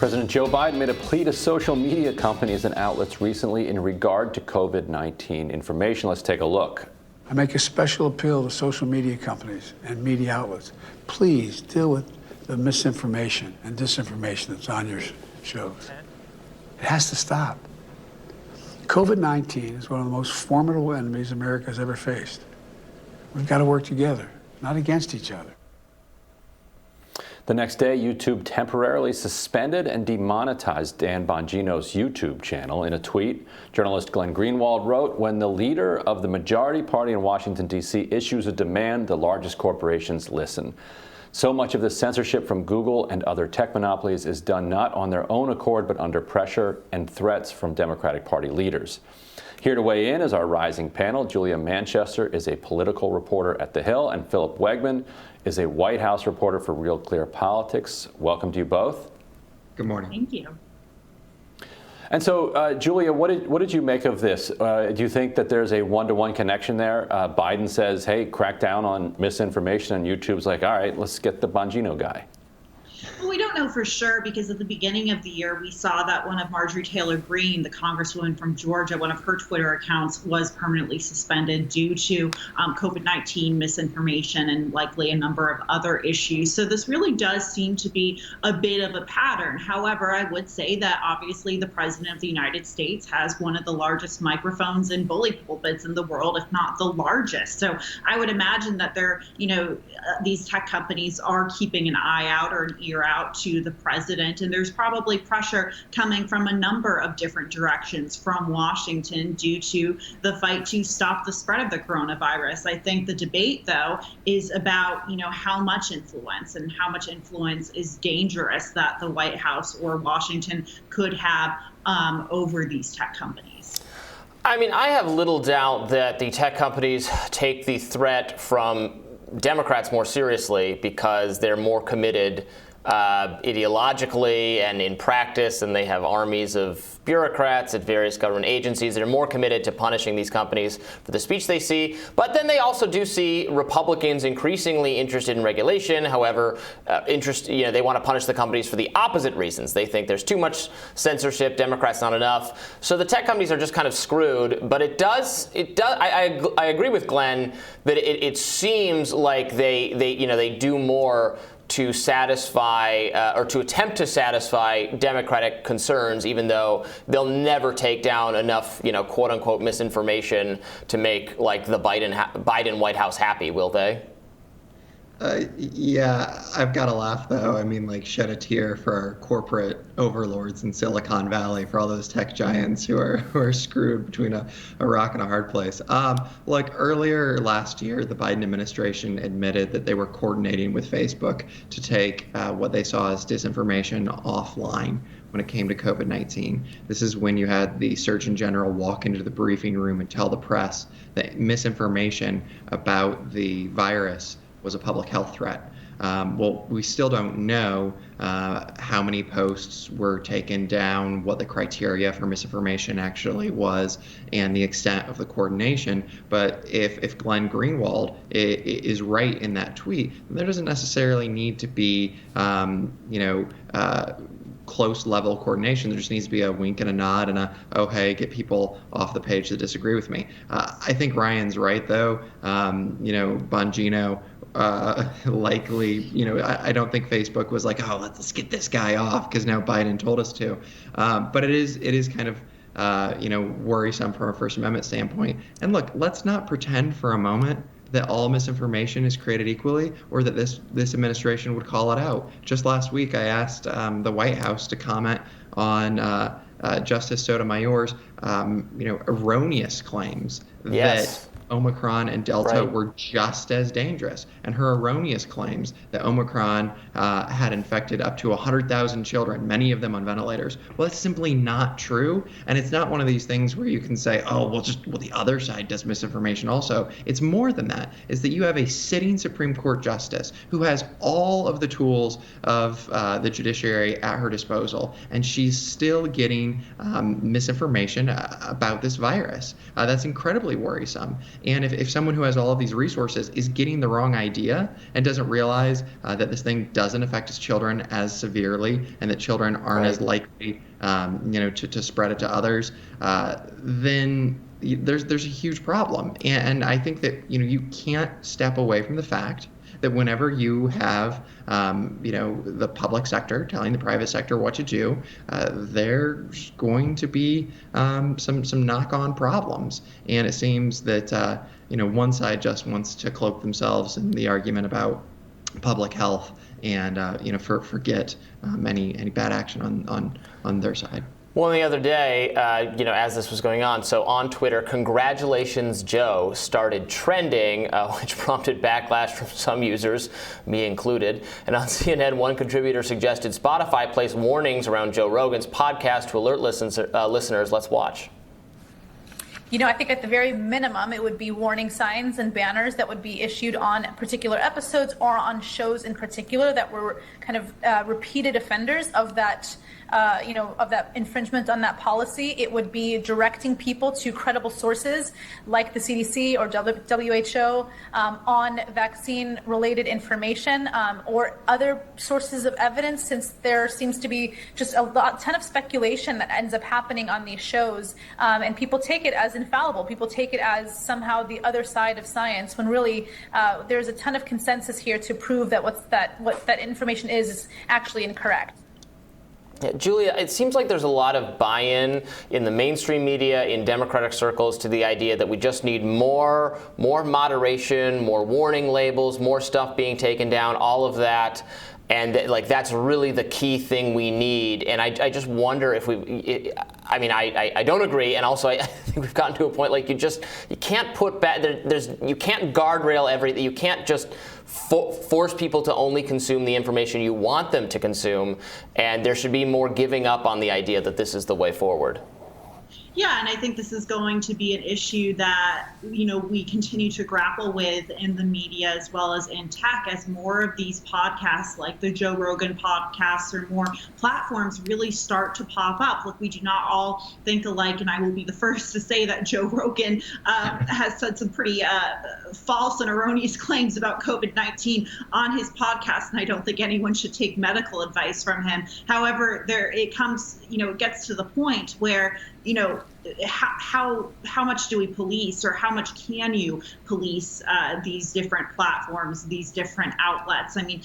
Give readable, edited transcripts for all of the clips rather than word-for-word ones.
President Joe Biden made a plea to social media companies and outlets recently in regard to COVID-19 information. Let's take a look. I make a special appeal to social media companies and media outlets. Please deal with the misinformation and disinformation that's on your shows. It has to stop. COVID-19 is one of the most formidable enemies America has ever faced. We've got to work together, not against each other. The next day, YouTube temporarily suspended and demonetized Dan Bongino's YouTube channel. In a tweet, journalist Glenn Greenwald wrote, "When the leader of the majority party in Washington, D.C. issues a demand, the largest corporations listen. So much of the censorship from Google and other tech monopolies is done not on their own accord, but under pressure and threats from Democratic Party leaders." Here to weigh in is our rising panel. Julia Manchester is a political reporter at The Hill, and Philip Wegman is a White House reporter for Real Clear Politics. Welcome to you both. Good morning. Thank you. And so, Julia, what did you make of this? Do you think that there's a one-to-one connection there? Biden says, hey, crack down on misinformation, and YouTube's like, all right, let's get the Bongino guy. Well, we don't know for sure because at the beginning of the year, we saw that one of Marjorie Taylor Greene, the congresswoman from Georgia, one of her Twitter accounts was permanently suspended due to COVID-19 misinformation and likely a number of other issues. So this really does seem to be a bit of a pattern. However, I would say that obviously the president of the United States has one of the largest microphones and bully pulpits in the world, if not the largest. So I would imagine that these tech companies are keeping an eye out or an ear out to the president, and there's probably pressure coming from a number of different directions from Washington due to the fight to stop the spread of the coronavirus. I think the debate, though, is about how much influence and how much influence is dangerous that the White House or Washington could have over these tech companies. I mean, I have little doubt that the tech companies take the threat from Democrats more seriously because they're more committed ideologically and in practice, and they have armies of bureaucrats at various government agencies that are more committed to punishing these companies for the speech they see. But then they also do see Republicans increasingly interested in regulation. However, they want to punish the companies for the opposite reasons. They think there's too much censorship, Democrats not enough. So the tech companies are just kind of screwed. But I agree with Glenn that it seems like they do more to satisfy or to attempt to satisfy Democratic concerns, even though they'll never take down enough, quote unquote misinformation to make like the Biden White House happy, will they? Yeah, I've got to laugh though. I mean, like, shed a tear for our corporate overlords in Silicon Valley, for all those tech giants who are screwed between a rock and a hard place. Look, earlier last year, the Biden administration admitted that they were coordinating with Facebook to take what they saw as disinformation offline when it came to COVID-19. This is when you had the Surgeon General walk into the briefing room and tell the press that misinformation about the virus was a public health threat. Well, we still don't know how many posts were taken down, what the criteria for misinformation actually was, and the extent of the coordination. But if Glenn Greenwald is right in that tweet, there doesn't necessarily need to be, close level coordination. There just needs to be a wink and a nod and oh, hey, get people off the page that disagree with me. I think Ryan's right, though. Bongino likely, I don't think Facebook was like, oh, let's get this guy off because now Biden told us to. But it is kind of, worrisome from a First Amendment standpoint. And look, let's not pretend for a moment that all misinformation is created equally, or that this administration would call it out. Just last week, I asked the White House to comment on Justice Sotomayor's, erroneous claims that Omicron and Delta were just as dangerous, and her erroneous claims that Omicron had infected up to 100,000 children, many of them on ventilators. Well, that's simply not true, and it's not one of these things where you can say, oh, well, the other side does misinformation also. It's more than that. It's that you have a sitting Supreme Court justice who has all of the tools of the judiciary at her disposal, and she's still getting misinformation about this virus. That's incredibly worrisome. And if someone who has all of these resources is getting the wrong idea and doesn't realize that this thing doesn't affect his children as severely and that children aren't as likely, to spread it to others, then there's a huge problem. And I think that, you can't step away from the fact that whenever you have, the public sector telling the private sector what to do, there's going to be some knock-on problems. And it seems that, one side just wants to cloak themselves in the argument about public health and, forget any bad action on their side. Well, the other day, as this was going on, so on Twitter, "Congratulations, Joe" started trending, which prompted backlash from some users, me included. And on CNN, one contributor suggested Spotify place warnings around Joe Rogan's podcast to alert listeners. Let's watch. I think at the very minimum, it would be warning signs and banners that would be issued on particular episodes or on shows in particular that were kind of repeated offenders of that, of that infringement on that policy. It would be directing people to credible sources like the CDC or WHO on vaccine-related information or other sources of evidence, since there seems to be just a ton of speculation that ends up happening on these shows, and people take it as infallible. People take it as somehow the other side of science, when really there's a ton of consensus here to prove that what that information is actually incorrect. Yeah, Julia, it seems like there's a lot of buy-in in the mainstream media, in Democratic circles, to the idea that we just need more moderation, more warning labels, more stuff being taken down, all of that. And that's really the key thing we need. And I just wonder if I don't agree. And also I think we've gotten to a point you can't put back, you can't guardrail everything. You can't just force people to only consume the information you want them to consume. And there should be more giving up on the idea that this is the way forward. Yeah, and I think this is going to be an issue that, we continue to grapple with in the media as well as in tech, as more of these podcasts like the Joe Rogan podcasts or more platforms really start to pop up. Look, we do not all think alike, and I will be the first to say that Joe Rogan has said some pretty false and erroneous claims about COVID-19 on his podcast, and I don't think anyone should take medical advice from him. However, it comes, it gets to the point where, how much do we police, or how much can you police these different platforms, these different outlets? I mean,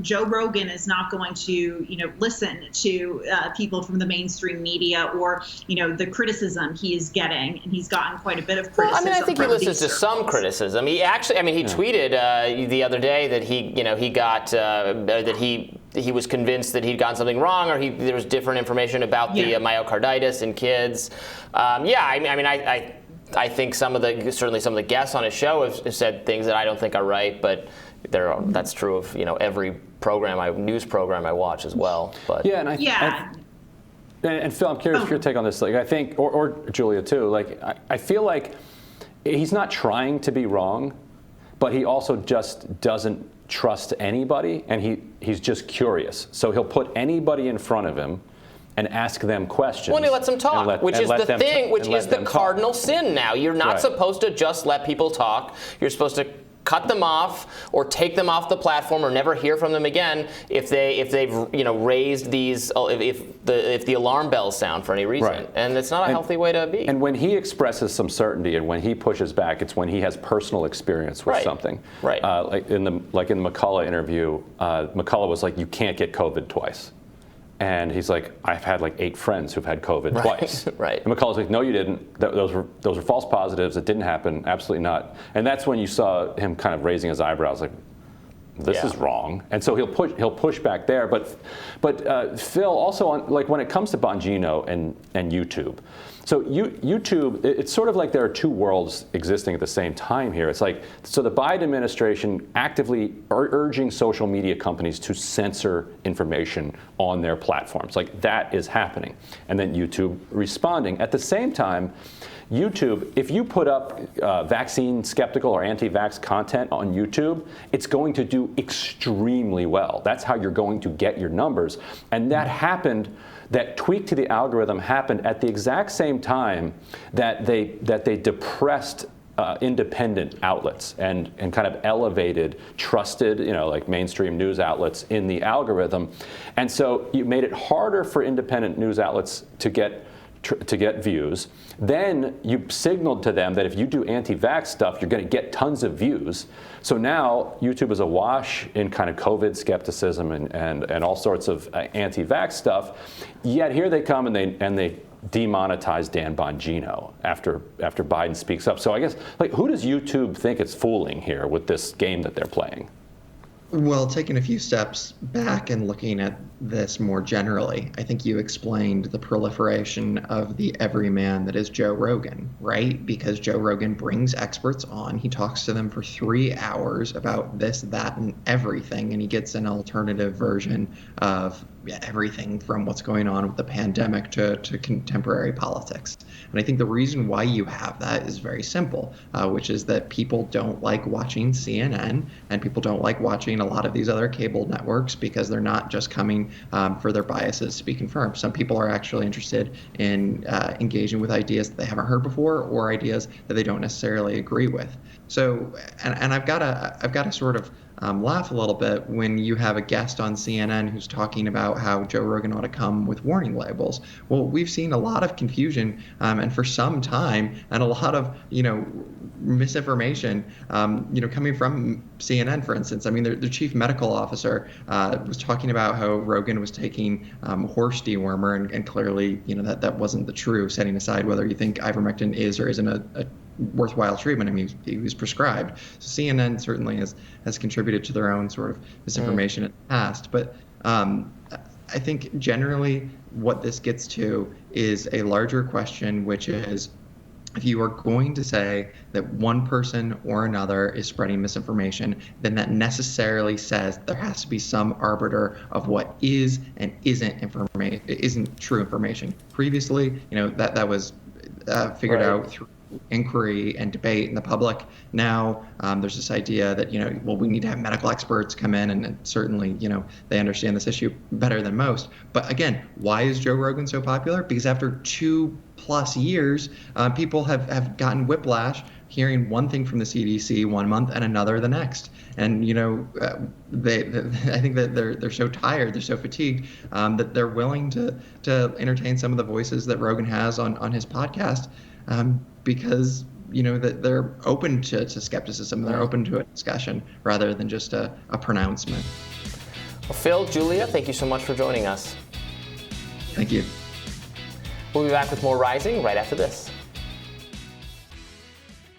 Joe Rogan is not going to, listen to people from the mainstream media or, the criticism he is getting, and he's gotten quite a bit of criticism. Well, I think he listens to some criticism. He actually, he tweeted the other day that he got that he was convinced that he'd gotten something wrong, or there was different information about the myocarditis in kids. I think certainly some of the guests on his show have said things that I don't think are right, but that's true of every news program I watch as well. But and Phil, I'm curious your take on this. I think, or Julia too. I feel like he's not trying to be wrong, but he also just doesn't trust anybody, and he's just curious. So he'll put anybody in front of him and ask them questions. Well, he lets them talk, which is the cardinal sin now. You're not supposed to just let people talk. You're supposed to cut them off or take them off the platform or never hear from them again if they've raised these, if the alarm bells sound for any reason. Right. And it's not a healthy way to be. And when he expresses some certainty and when he pushes back, it's when he has personal experience with something. Right. Like in the McCullough interview, McCullough was like, "You can't get COVID twice." And he's like, "I've had 8 friends who've had COVID twice." Right. And McCullough's like, "No, you didn't. Those were false positives. It didn't happen. Absolutely not." And that's when you saw him kind of raising his eyebrows, like, "This is wrong." And so he'll push back there. But Phil, also on when it comes to Bongino and YouTube. So YouTube, it's sort of like there are two worlds existing at the same time here. It's so the Biden administration actively urging social media companies to censor information on their platforms. That is happening. And then YouTube responding. At the same time, YouTube, if you put up vaccine skeptical or anti-vax content on YouTube, it's going to do extremely well. That's how you're going to get your numbers. And that tweak to the algorithm happened at the exact same time that they depressed independent outlets and kind of elevated, trusted, like mainstream news outlets in the algorithm. And so you made it harder for independent news outlets to get views. Then you signaled to them that if you do anti-vax stuff, you're going to get tons of views. So now YouTube is awash in kind of COVID skepticism and all sorts of anti-vax stuff. Yet here they come and they demonetize Dan Bongino after Biden speaks up. So I guess, who does YouTube think it's fooling here with this game that they're playing? Well, taking a few steps back and looking at this more generally, I think you explained the proliferation of the everyman that is Joe Rogan, right? Because Joe Rogan brings experts on, he talks to them for 3 hours about this, that, and everything, and he gets an alternative version of everything from what's going on with the pandemic to contemporary politics. And I think the reason why you have that is very simple, which is that people don't like watching CNN and people don't like watching a lot of these other cable networks because they're not just coming for their biases to be confirmed. Some people are actually interested in engaging with ideas that they haven't heard before or ideas that they don't necessarily agree with. So, and I've got to sort of laugh a little bit when you have a guest on CNN who's talking about how Joe Rogan ought to come with warning labels. Well, we've seen a lot of confusion and for some time and a lot of, misinformation, coming from CNN, for instance. I mean, their chief medical officer was talking about how Rogan was taking horse dewormer and clearly, that wasn't the true, setting aside whether you think ivermectin is or isn't a worthwhile treatment. I mean, he was prescribed. So CNN certainly has contributed to their own sort of misinformation in the past. But I think generally what this gets to is a larger question, which is, if you are going to say that one person or another is spreading misinformation, then that necessarily says there has to be some arbiter of what is and isn't true information. Previously, that was figured out through inquiry and debate in the public. Now there's this idea that we need to have medical experts come in, and certainly they understand this issue better than most. But again, why is Joe Rogan so popular? Because after 2+ years, people have gotten whiplash hearing one thing from the CDC one month and another the next. And I think that they're so tired, they're so fatigued that they're willing to entertain some of the voices that Rogan has on his podcast. Because that they're open to skepticism, they're open to a discussion rather than just a pronouncement. Well, Phil, Julia, thank you so much for joining us. Thank you. We'll be back with more Rising right after this.